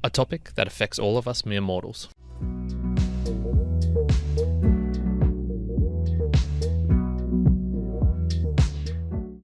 a topic that affects all of us mere mortals.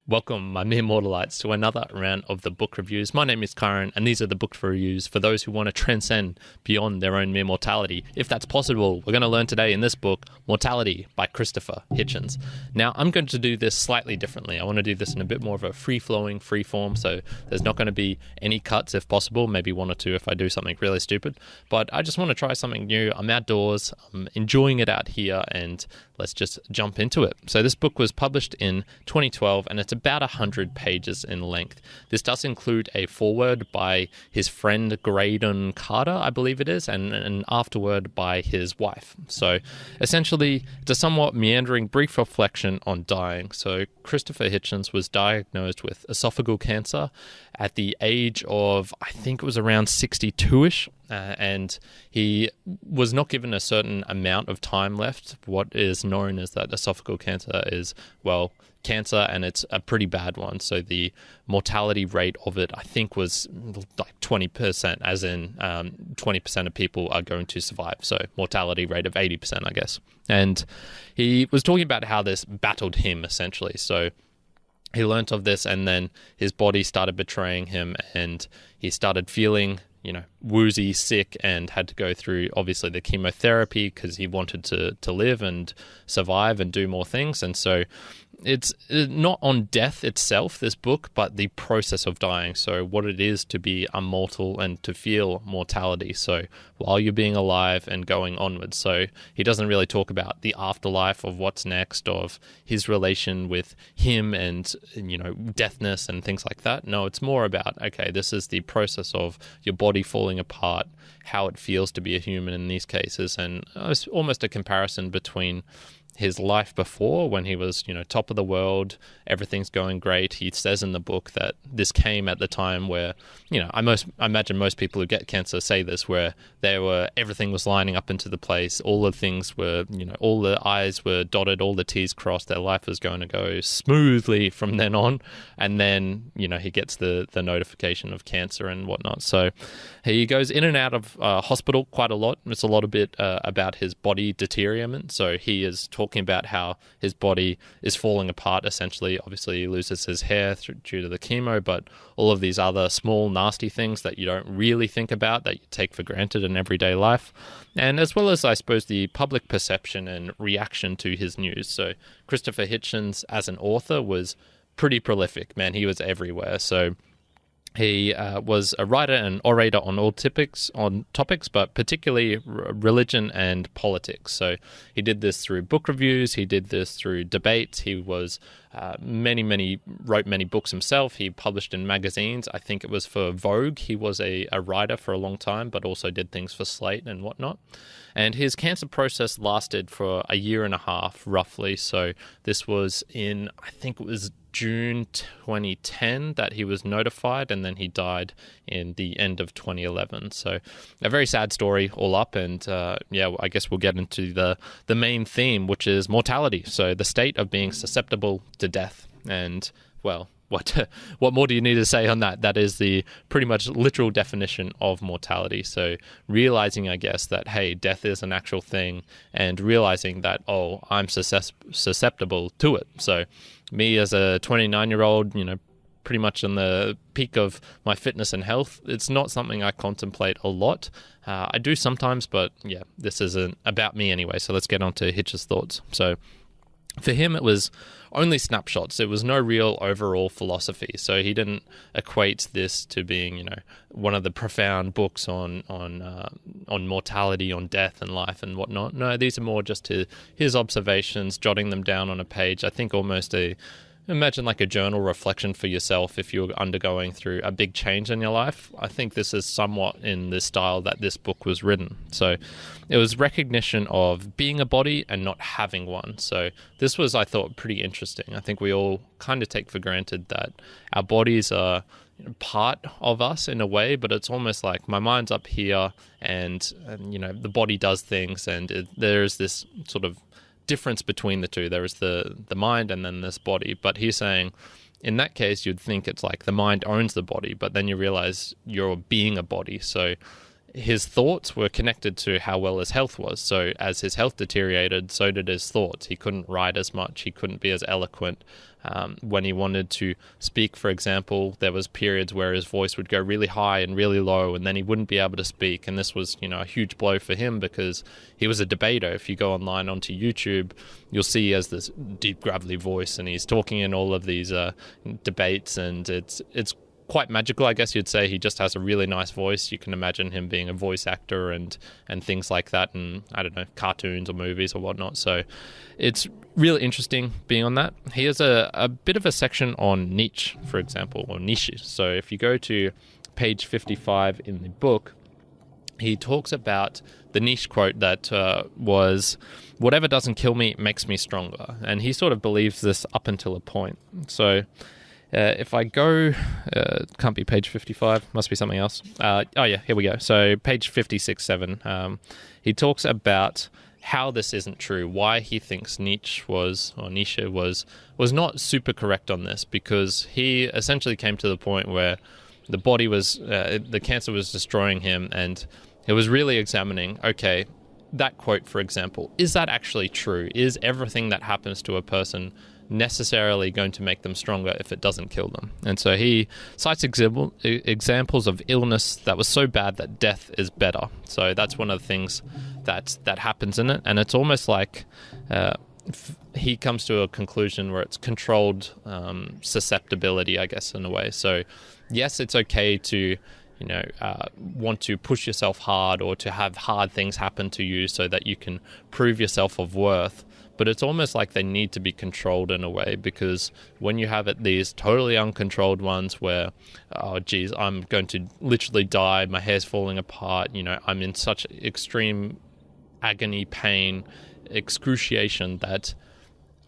Welcome, my mere mortalites, to another round of the book reviews. My name is Kyrin, and these are the book reviews for those who want to transcend beyond their own mere mortality. If that's possible, we're going to learn today in this book, Mortality by Christopher Hitchens. Now, I'm going to do this slightly differently. I want to do this in a bit more of a free-flowing, free form, so there's not going to be any cuts if possible, maybe one or two if I do something really stupid. But I just want to try something new. I'm outdoors, I'm enjoying it out here, and let's just jump into it. So this book was published in 2012, and it's about 100 pages in length. This does include a foreword by his friend Graydon Carter, I believe it is, and an afterword by his wife. So essentially, it's a somewhat meandering brief reflection on dying. So Christopher Hitchens was diagnosed with esophageal cancer at the age of, I think it was around 62-ish. And he was not given a certain amount of time left. What is known as that esophageal cancer is, well, cancer, and it's a pretty bad one. So the mortality rate of it, I think, was like 20%, as in 20% of people are going to survive. So mortality rate of 80%, I guess. And he was talking about how this battled him, essentially. So he learnt of this, and then his body started betraying him, and he started feeling woozy, sick, and had to go through, obviously, the chemotherapy because he wanted to live and survive and do more things. And so it's not on death itself, this book, but the process of dying. So what it is to be immortal and to feel mortality. So while you're being alive and going onwards. So he doesn't really talk about the afterlife of what's next, of his relation with him and, deathness and things like that. No, it's more about, okay, this is the process of your body falling apart, how it feels to be a human in these cases. And it's almost a comparison between his life before, when he was, top of the world, everything's going great. He says in the book that this came at the time where, I imagine most people who get cancer say this, where everything was lining up into the place. All the things were, all the I's were dotted, all the T's crossed. Their life was going to go smoothly from then on. And then, he gets the notification of cancer and whatnot. So he goes in and out of hospital quite a lot. It's a lot of bit about his body deterioration. So he is talking about how his body is falling apart, essentially. Obviously, he loses his hair due to the chemo, but all of these other small, nasty things that you don't really think about, that you take for granted in everyday life. And as well as, I suppose, the public perception and reaction to his news. So Christopher Hitchens, as an author, was pretty prolific. Man, he was everywhere. So he was a writer and orator on all topics, but particularly religion and politics. So he did this through book reviews. He did this through debates. He was wrote many books himself. He published in magazines. I think it was for Vogue. He was a writer for a long time, but also did things for Slate and whatnot. And his cancer process lasted for a year and a half, roughly. So this was in, I think it was June 2010 that he was notified, and then he died in the end of 2011. So a very sad story all up, and I guess we'll get into the main theme, which is mortality. So the state of being susceptible to death. And, well, what more do you need to say on that? That is the pretty much literal definition of mortality. So realizing, I guess, that, hey, death is an actual thing, and realizing that, oh, I'm susceptible to it. So me as a 29-year-old, pretty much in the peak of my fitness and health, it's not something I contemplate a lot. I do sometimes, but yeah, this isn't about me anyway. So let's get on to Hitch's thoughts. So for him, it was only snapshots. It was no real overall philosophy. So he didn't equate this to being, one of the profound books on mortality, on death and life and whatnot. No, these are more just his observations, jotting them down on a page. I think almost imagine like a journal reflection for yourself if you're undergoing through a big change in your life. I think this is somewhat in the style that this book was written. So it was recognition of being a body and not having one. So this was, I thought, pretty interesting. I think we all kind of take for granted that our bodies are part of us in a way, but it's almost like my mind's up here and the body does things, and there's this sort of difference between the two. There is the mind and then this body. But he's saying in that case, you'd think it's like the mind owns the body, but then you realize you're being a body. So his thoughts were connected to how well his health was. So as his health deteriorated, so did his thoughts. He couldn't write as much. He couldn't be as eloquent. When he wanted to speak, for example, there was periods where his voice would go really high and really low, and then he wouldn't be able to speak. And this was, a huge blow for him because he was a debater. If you go online onto YouTube, you'll see he has this deep gravelly voice, and he's talking in all of these debates, and it's quite magical, I guess you'd say. He just has a really nice voice. You can imagine him being a voice actor and things like that, and I don't know, cartoons or movies or whatnot. So it's really interesting being on that. He has a bit of a section on niche, for example, or niche. So if you go to page 55 in the book, he talks about the niche quote that was, "Whatever doesn't kill me makes me stronger." And he sort of believes this up until a point. So if I go, can't be page 55, must be something else. Here we go. So page 56, 7, he talks about how this isn't true, why he thinks Nietzsche was not super correct on this, because he essentially came to the point where the body was, the cancer was destroying him, and he was really examining, okay, that quote, for example, is that actually true? Is everything that happens to a person necessarily going to make them stronger if it doesn't kill them? And so he cites examples of illness that was so bad that death is better. So that's one of the things that happens in it, and it's almost like he comes to a conclusion where it's controlled susceptibility, I guess, in a way. So yes, it's okay to want to push yourself hard or to have hard things happen to you so that you can prove yourself of worth. But it's almost like they need to be controlled in a way, because when you have these totally uncontrolled ones where, oh, geez, I'm going to literally die, my hair's falling apart, I'm in such extreme agony, pain, excruciation that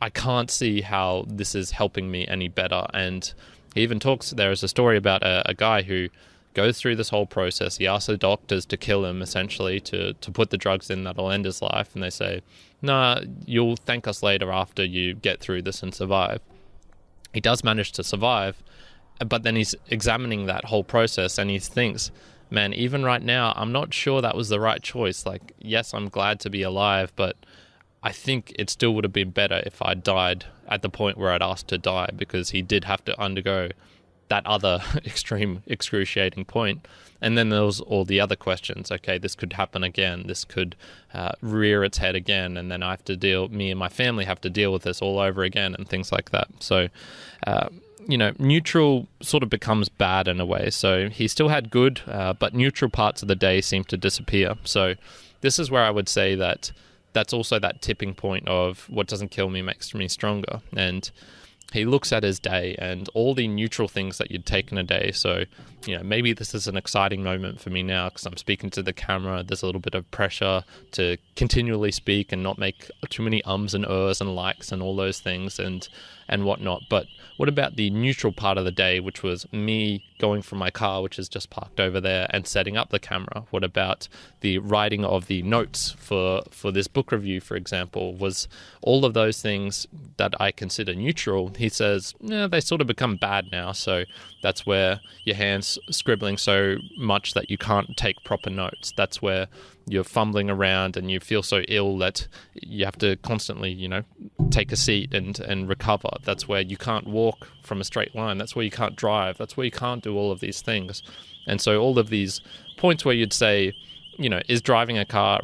I can't see how this is helping me any better. And he even talks, there is a story about a guy who goes through this whole process. He asks the doctors to kill him, essentially, to put the drugs in that'll end his life. And they say, "Nah, you'll thank us later after you get through this and survive." He does manage to survive, but then he's examining that whole process and he thinks, man, even right now, I'm not sure that was the right choice. Like, yes, I'm glad to be alive, but I think it still would have been better if I died at the point where I'd asked to die, because he did have to undergo that other extreme excruciating point. And then there was all the other questions. Okay, this could happen again. This could rear its head again. And then me and my family have to deal with this all over again and things like that. So, neutral sort of becomes bad in a way. So he still had good, but neutral parts of the day seem to disappear. So this is where I would say that's also that tipping point of what doesn't kill me makes me stronger. And he looks at his day and all the neutral things that you'd take in a day. So, maybe this is an exciting moment for me now because I'm speaking to the camera. There's a little bit of pressure to continually speak and not make too many ums and ers and likes and all those things and whatnot. But what about the neutral part of the day, which was me going from my car, which is just parked over there, and setting up the camera? What about the writing of the notes for this book review, for example? Was all of those things that I consider neutral? He says, they sort of become bad now. So that's where your hand's scribbling so much that you can't take proper notes. That's where you're fumbling around and you feel so ill that you have to constantly, take a seat and recover. That's where you can't walk from a straight line. That's where you can't drive. That's where you can't do all of these things. And so all of these points where you'd say, is driving a car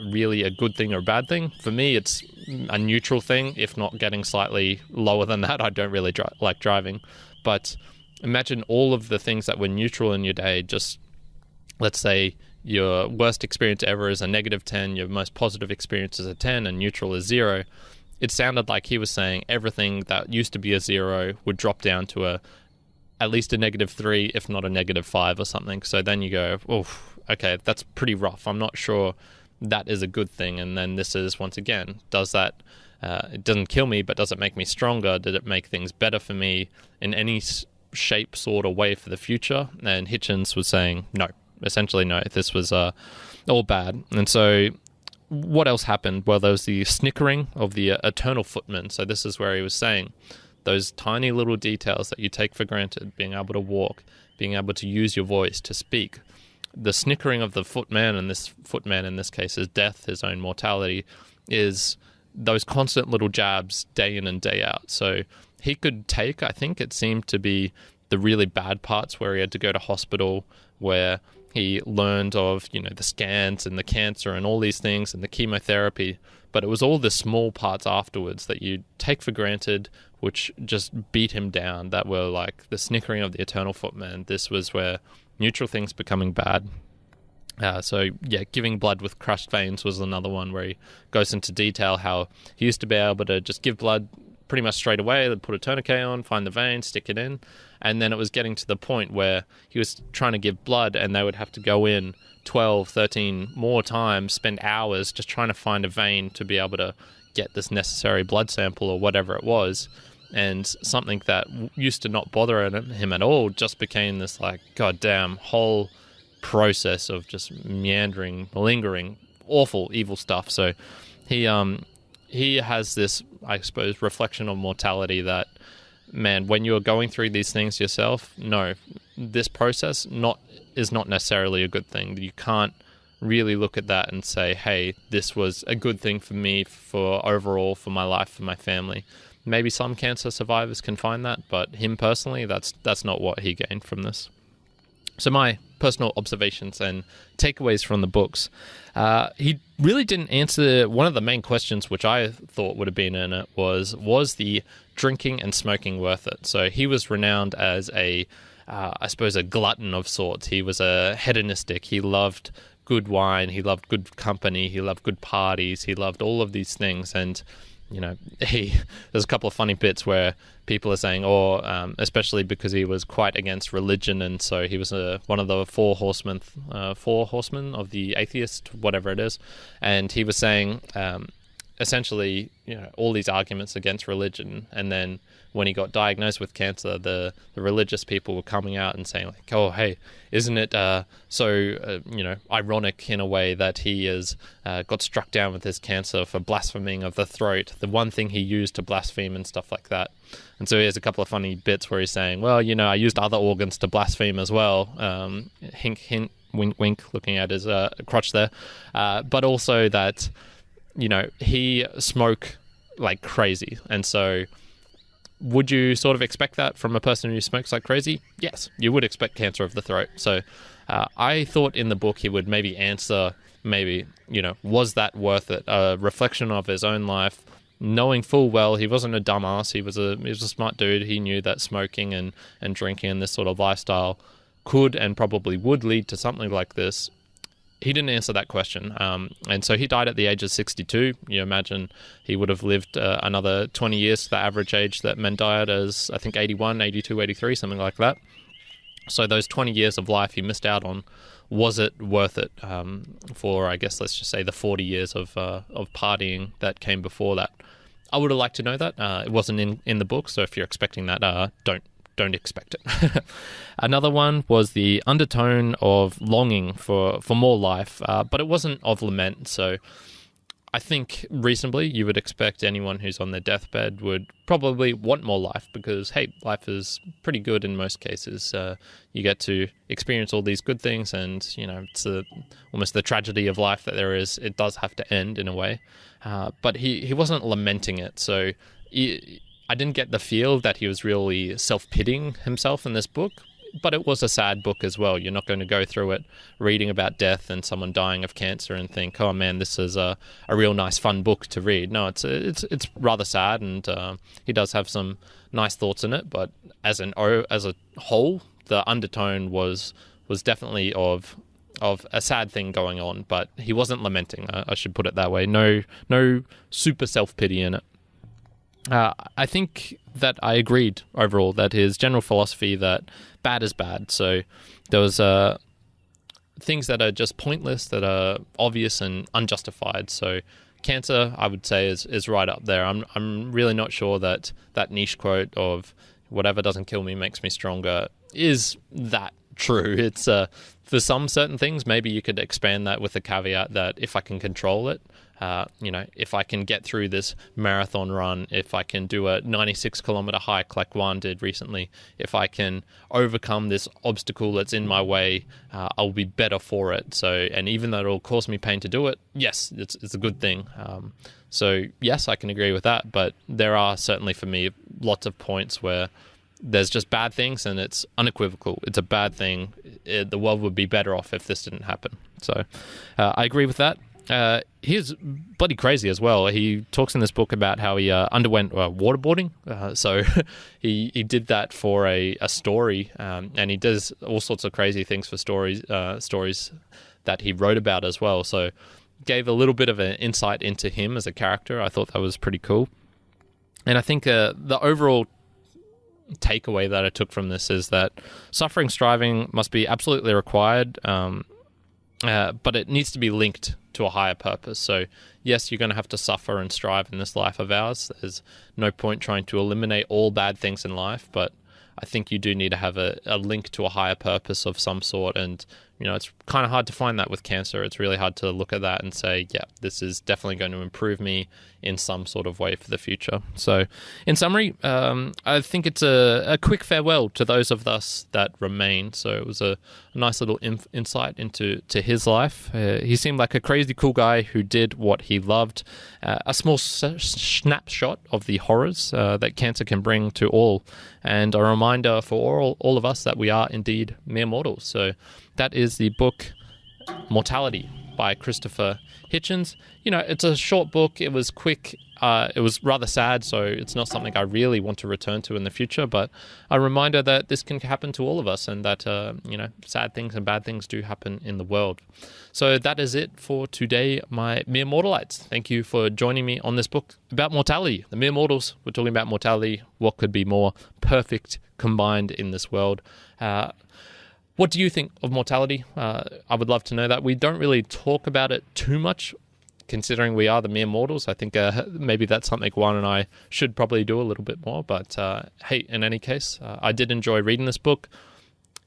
really a good thing or a bad thing? For me, it's a neutral thing, if not getting slightly lower than that. I don't really like driving. But imagine all of the things that were neutral in your day. Just, let's say, your worst experience ever is a -10, your most positive experience is a 10, and neutral is 0. It sounded like he was saying everything that used to be a 0 would drop down to at least a -3, if not a -5 or something. So then you go, oof, okay, that's pretty rough. I'm not sure that is a good thing. And then this is, once again, does that, it doesn't kill me, but does it make me stronger? Did it make things better for me in any shape, sort, or way for the future? And Hitchens was saying no. Essentially, no, this was all bad. And so what else happened? Well, there was the snickering of the eternal footman. So this is where he was saying those tiny little details that you take for granted, being able to walk, being able to use your voice to speak. the snickering of the footman, and this footman in this case is death, his own mortality, is those constant little jabs day in and day out. So he could take, I think it seemed to be the really bad parts where he had to go to hospital, where he learned of, the scans and the cancer and all these things and the chemotherapy. But it was all the small parts afterwards that you take for granted, which just beat him down, that were like the snickering of the eternal footman. This was where neutral things becoming bad. Giving blood with crushed veins was another one where he goes into detail how he used to be able to just give blood pretty much straight away. They'd put a tourniquet on, find the vein, stick it in. And then it was getting to the point where he was trying to give blood and they would have to go in 12, 13 more times, spend hours just trying to find a vein to be able to get this necessary blood sample or whatever it was. And something that used to not bother him at all just became this like goddamn whole process of just meandering, malingering, awful, evil stuff. So he has this, I suppose, reflection of mortality that, man, when you're going through these things yourself, no, this process is not necessarily a good thing. You can't really look at that and say, hey, this was a good thing for me, for overall, for my life, for my family. Maybe some cancer survivors can find that, but him personally, that's not what he gained from this. So my personal observations and takeaways from the books. He really didn't answer one of the main questions, which I thought would have been in it, was the drinking and smoking worth it? So he was renowned as a glutton of sorts. He was a hedonistic. He loved good wine. He loved good company. He loved good parties. He loved all of these things. And there's a couple of funny bits where people are saying, especially because he was quite against religion, and so he was one of the four horsemen of the atheist, whatever it is, and he was saying, essentially, all these arguments against religion, and then when he got diagnosed with cancer, the religious people were coming out and saying, like, oh, hey, isn't it ironic in a way that he has got struck down with his cancer for blaspheming of the throat, the one thing he used to blaspheme and stuff like that. And so he has a couple of funny bits where he's saying, well, I used other organs to blaspheme as well. Hink, hint, wink, wink, looking at his crotch there. But also that, he smoked like crazy. And so would you sort of expect that from a person who smokes like crazy? Yes, you would expect cancer of the throat. So I thought in the book he would maybe answer, was that worth it? A reflection of his own life, knowing full well he wasn't a dumbass. He was a smart dude. He knew that smoking and drinking and this sort of lifestyle could and probably would lead to something like this. He didn't answer that question. And so he died at the age of 62. You imagine he would have lived another 20 years to the average age that men died as, I think, 81, 82, 83, something like that. So those 20 years of life he missed out on, was it worth it for, I guess, let's just say the 40 years of partying that came before that? I would have liked to know that. It wasn't in the book, so if you're expecting that, don't expect it. Another one was the undertone of longing for more life, but it wasn't of lament. So I think reasonably you would expect anyone who's on their deathbed would probably want more life because, hey, life is pretty good in most cases. You get to experience all these good things and, it's almost the tragedy of life that there is. It does have to end in a way. But he wasn't lamenting it. So I didn't get the feel that he was really self-pitying himself in this book, but it was a sad book as well. You're not going to go through it reading about death and someone dying of cancer and think, oh man, this is a real nice fun book to read. No, it's rather sad, and he does have some nice thoughts in it, but as a whole, the undertone was definitely of a sad thing going on, but he wasn't lamenting. I should put it that way. No super self-pity in it. I think that I agreed overall that his general philosophy that bad is bad. So there was things that are just pointless, that are obvious and unjustified. So cancer, I would say, is right up there. I'm really not sure that niche quote of whatever doesn't kill me makes me stronger is that true. It's for some certain things, maybe you could expand that with the caveat that if I can control it, if I can get through this marathon run, if I can do a 96-kilometer hike like Juan did recently, if I can overcome this obstacle that's in my way, I'll be better for it. So, and even though it'll cause me pain to do it, yes, it's a good thing. So yes, I can agree with that, but there are certainly for me lots of points where there's just bad things and it's unequivocal. It's a bad thing. The world would be better off if this didn't happen. So I agree with that. He's bloody crazy as well. He talks in this book about how he underwent waterboarding. So he did that for a story, and he does all sorts of crazy things for stories that he wrote about as well. So gave a little bit of an insight into him as a character. I thought that was pretty cool. And I think the overall takeaway that I took from this is that suffering striving must be absolutely required, but it needs to be linked to a higher purpose. So yes, you're going to have to suffer and strive in this life of ours. There's no point trying to eliminate all bad things in life, but I think you do need to have a link to a higher purpose of some sort. And it's kind of hard to find that with cancer. It's really hard to look at that and say, yeah, this is definitely going to improve me in some sort of way for the future. So in summary, I think it's a quick farewell to those of us that remain. So it was a nice little insight into his life. He seemed like a crazy cool guy who did what he loved. A small snapshot of the horrors that cancer can bring to all, and a reminder for all of us that we are indeed mere mortals. So that is the book Mortality by Christopher Hitchens. It's a short book. It was quick. It was rather sad, so it's not something I really want to return to in the future, but a reminder that this can happen to all of us, and that, sad things and bad things do happen in the world. So that is it for today, my mere mortalites. Thank you for joining me on this book about mortality. The mere mortals, we're talking about mortality. What could be more perfect combined in this world? What do you think of mortality? I would love to know that. We don't really talk about it too much, considering we are the mere mortals. I think maybe that's something Juan and I should probably do a little bit more. But hey, in any case, I did enjoy reading this book,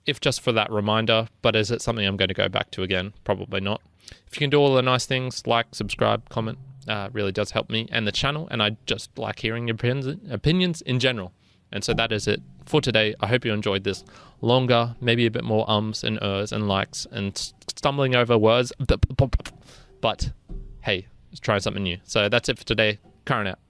if just for that reminder. But is it something I'm going to go back to again? Probably not. If you can do all the nice things, like, subscribe, comment, really does help me and the channel. And I just like hearing your opinions in general. And so that is it for today. I hope you enjoyed this longer, maybe a bit more ums and ers and likes and stumbling over words. But hey, let's try something new. So that's it for today. Kyrin out.